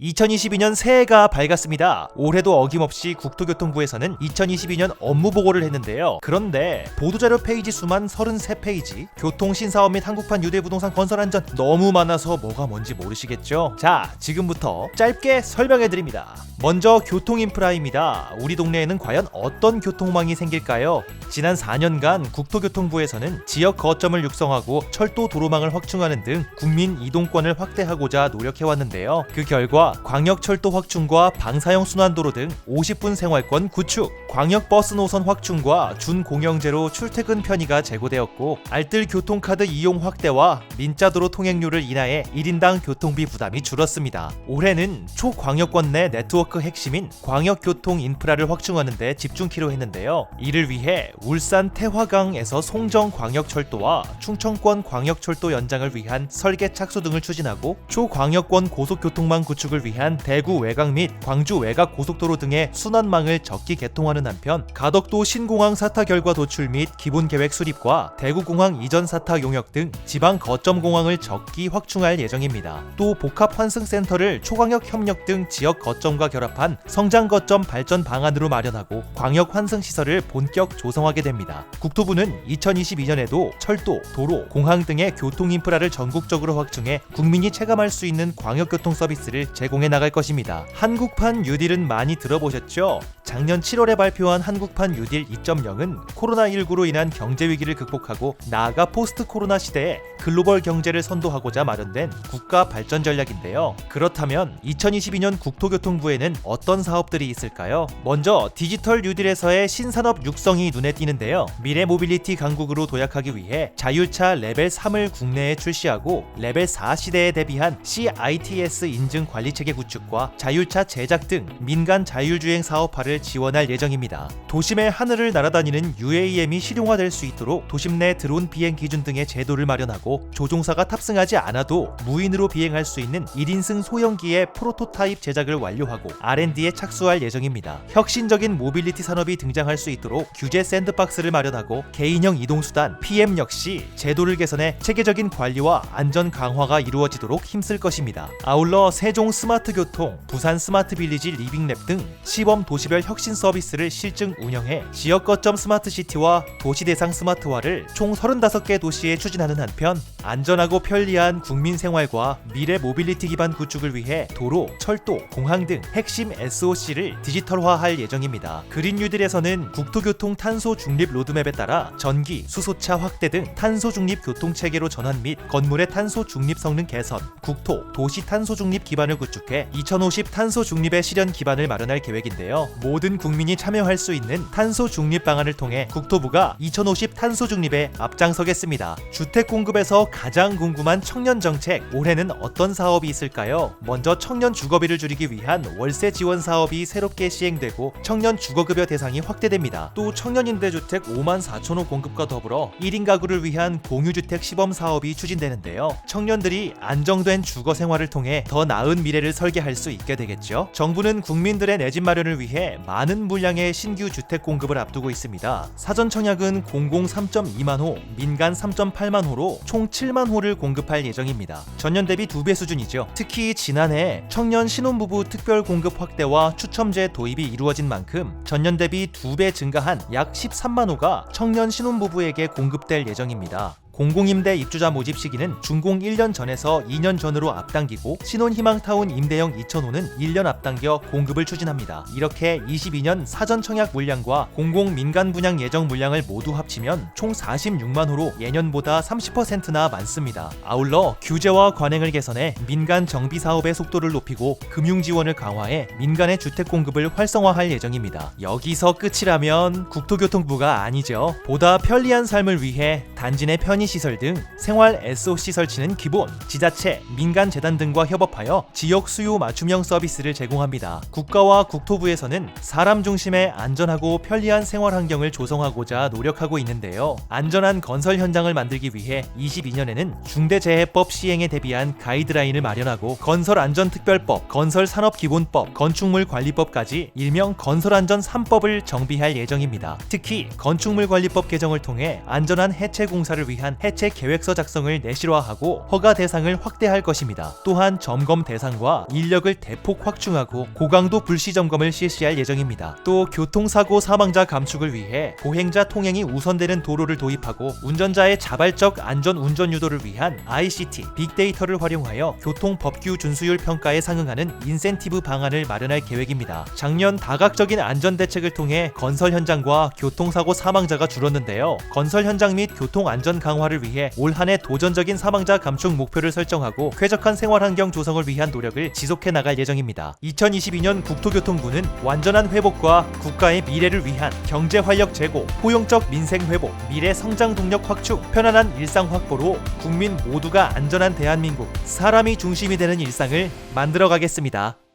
2022년 새해가 밝았습니다. 올해도 어김없이 국토교통부에서는 2022년 업무보고를 했는데요. 그런데 보도자료 페이지 수만 33페이지, 교통신사업 및 한국판 유대부동산 건설안전 너무 많아서 뭐가 뭔지 모르시겠죠? 자, 지금부터 짧게 설명해드립니다. 먼저 교통인프라입니다. 우리 동네에는 과연 어떤 교통망이 생길까요? 지난 4년간 국토교통부에서는 지역 거점을 육성하고 철도 도로망을 확충하는 등 국민 이동권을 확대하고자 노력해왔는데요. 그 결과 광역철도 확충과 방사형 순환도로 등 50분 생활권 구축, 광역버스 노선 확충과 준공영제로 출퇴근 편의가 제고되었고, 알뜰 교통카드 이용 확대와 민자도로 통행료를 인하해 1인당 교통비 부담이 줄었습니다. 올해는 초광역권 내 네트워크 핵심인 광역교통 인프라를 확충하는 데 집중키로 했는데요. 이를 위해 울산 태화강에서 송정 광역철도와 충청권 광역철도 연장을 위한 설계 착수 등을 추진하고, 초광역권 고속교통망 구축을 위한 대구 외곽 및 광주 외곽 고속도로 등의 순환망을 적기 개통하는 한편, 가덕도 신공항 사타 결과 도출 및 기본계획 수립과 대구공항 이전 사타 용역 등 지방 거점 공항을 적기 확충할 예정입니다. 또 복합환승센터를 초광역 협력 등 지역 거점과 결합한 성장 거점 발전 방안으로 마련하고 광역 환승 시설을 본격 조성하게 됩니다. 국토부는 2022년에도 철도, 도로, 공항 등의 교통 인프라를 전국적으로 확충해 국민이 체감할 수 있는 광역교통 서비스를 제공해 나갈 것입니다. 한국판 뉴딜은 많이 들어보셨죠? 작년 7월에 발표한 한국판 뉴딜 2.0은 코로나19로 인한 경제 위기를 극복하고 나아가 포스트 코로나 시대에 글로벌 경제를 선도하고자 마련된 국가 발전 전략인데요. 그렇다면 2022년 국토교통부에는 어떤 사업들이 있을까요? 먼저 디지털 뉴딜에서의 신산업 육성이 눈에 띄는데요. 미래 모빌리티 강국으로 도약하기 위해 자율차 레벨 3을 국내에 출시하고 레벨 4 시대에 대비한 CITS 인증 관리체계 구축과 자율차 제작 등 민간 자율주행 사업화를 지원할 예정입니다. 도심의 하늘을 날아다니는 UAM이 실용화될 수 있도록 도심 내 드론 비행 기준 등의 제도를 마련하고, 조종사가 탑승하지 않아도 무인으로 비행할 수 있는 1인승 소형기의 프로토타입 제작을 완료하고 R&D에 착수할 예정입니다. 혁신적인 모빌리티 산업이 등장할 수 있도록 규제 샌드박스를 마련하고 개인형 이동수단 PM 역시 제도를 개선해 체계적인 관리와 안전 강화가 이루어지도록 힘쓸 것입니다. 아울러 세종 스마트 교통, 부산 스마트 빌리지 리빙랩 등 시범 도시별 혁신 서비스를 실증 운영해 지역 거점 스마트 시티와 도시 대상 스마트화를 총 35개 도시에 추진하는 한편, 안전하고 편리한 국민 생활과 미래 모빌리티 기반 구축을 위해 도로, 철도, 공항 등 핵심 SOC를 디지털화할 예정입니다. 그린 뉴딜에서는 국토교통 탄소 중립 로드맵에 따라 전기, 수소차 확대 등 탄소 중립 교통 체계로 전환 및 건물의 탄소 중립 성능 개선, 국토, 도시 탄소 중립 기반을 구축해 2050 탄소 중립의 실현 기반을 마련할 계획인데요. 모든 국민이 참여할 수 있는 탄소 중립 방안을 통해 국토부가 2050 탄소 중립에 앞장서겠습니다. 주택 공급에서 가장 궁금한 청년 정책, 올해는 어떤 사업이 있을까요? 먼저 청년 주거비를 줄이기 위한 월세 지원 사업이 새롭게 시행되고 청년 주거급여 대상이 확대됩니다. 또 청년임대주택 54,000호 공급과 더불어 1인 가구를 위한 공유주택 시범 사업이 추진되는데요. 청년들이 안정된 주거 생활을 통해 더 나은 미래를 설계할 수 있게 되겠죠. 정부는 국민들의 내 집 마련을 위해 많은 물량의 신규 주택 공급을 앞두고 있습니다. 사전 청약은 공공 3.2만 호, 민간 3.8만 호로 총 7만 호를 공급할 예정입니다. 전년 대비 2배 수준이죠. 특히 지난해 청년 신혼부부 특별 공급 확대와 추첨제 도입이 이루어진 만큼 전년 대비 2배 증가한 약 13만 호가 청년 신혼부부에게 공급될 예정입니다. 공공임대 입주자 모집 시기는 준공 1년 전에서 2년 전으로 앞당기고, 신혼희망타운 임대형 2,000호는 1년 앞당겨 공급을 추진합니다. 이렇게 22년 사전 청약 물량과 공공 민간 분양 예정 물량을 모두 합치면 총 46만 호로 예년보다 30%나 많습니다. 아울러 규제와 관행을 개선해 민간 정비 사업의 속도를 높이고 금융 지원을 강화해 민간의 주택 공급을 활성화할 예정입니다. 여기서 끝이라면 국토교통부가 아니죠. 보다 편리한 삶을 위해 단지 내 편의시설 등 생활 SOC 설치는 기본, 지자체, 민간 재단 등과 협업하여 지역 수요 맞춤형 서비스를 제공합니다. 국가와 국토부에서는 사람 중심의 안전하고 편리한 생활 환경을 조성하고자 노력하고 있는데요. 안전한 건설 현장을 만들기 위해 22년에는 중대재해법 시행에 대비한 가이드라인을 마련하고 건설안전특별법, 건설산업기본법, 건축물관리법까지 일명 건설안전 3법을 정비할 예정입니다. 특히 건축물관리법 개정을 통해 안전한 해체 공사를 위한 위한 해체 계획서 작성을 내실화하고 허가 대상을 확대할 것입니다. 또한 점검 대상과 인력을 대폭 확충하고 고강도 불시 점검을 실시할 예정입니다. 또 교통사고 사망자 감축을 위해 보행자 통행이 우선되는 도로를 도입하고 운전자의 자발적 안전 운전 유도를 위한 ICT, 빅데이터를 활용하여 교통 법규 준수율 평가에 상응하는 인센티브 방안을 마련할 계획입니다. 작년 다각적인 안전 대책을 통해 건설 현장과 교통사고 사망자가 줄었는데요. 건설 현장 및 교통 안전 강화를 위해 올 한 해 도전적인 사망자 감축 목표를 설정하고 쾌적한 생활 환경 조성을 위한 노력을 지속해 나갈 예정입니다. 2022년 국토교통부는 완전한 회복과 국가의 미래를 위한 경제 활력 제고, 포용적 민생 회복, 미래 성장 동력 확충, 편안한 일상 확보로 국민 모두가 안전한 대한민국, 사람이 중심이 되는 일상을 만들어 가겠습니다.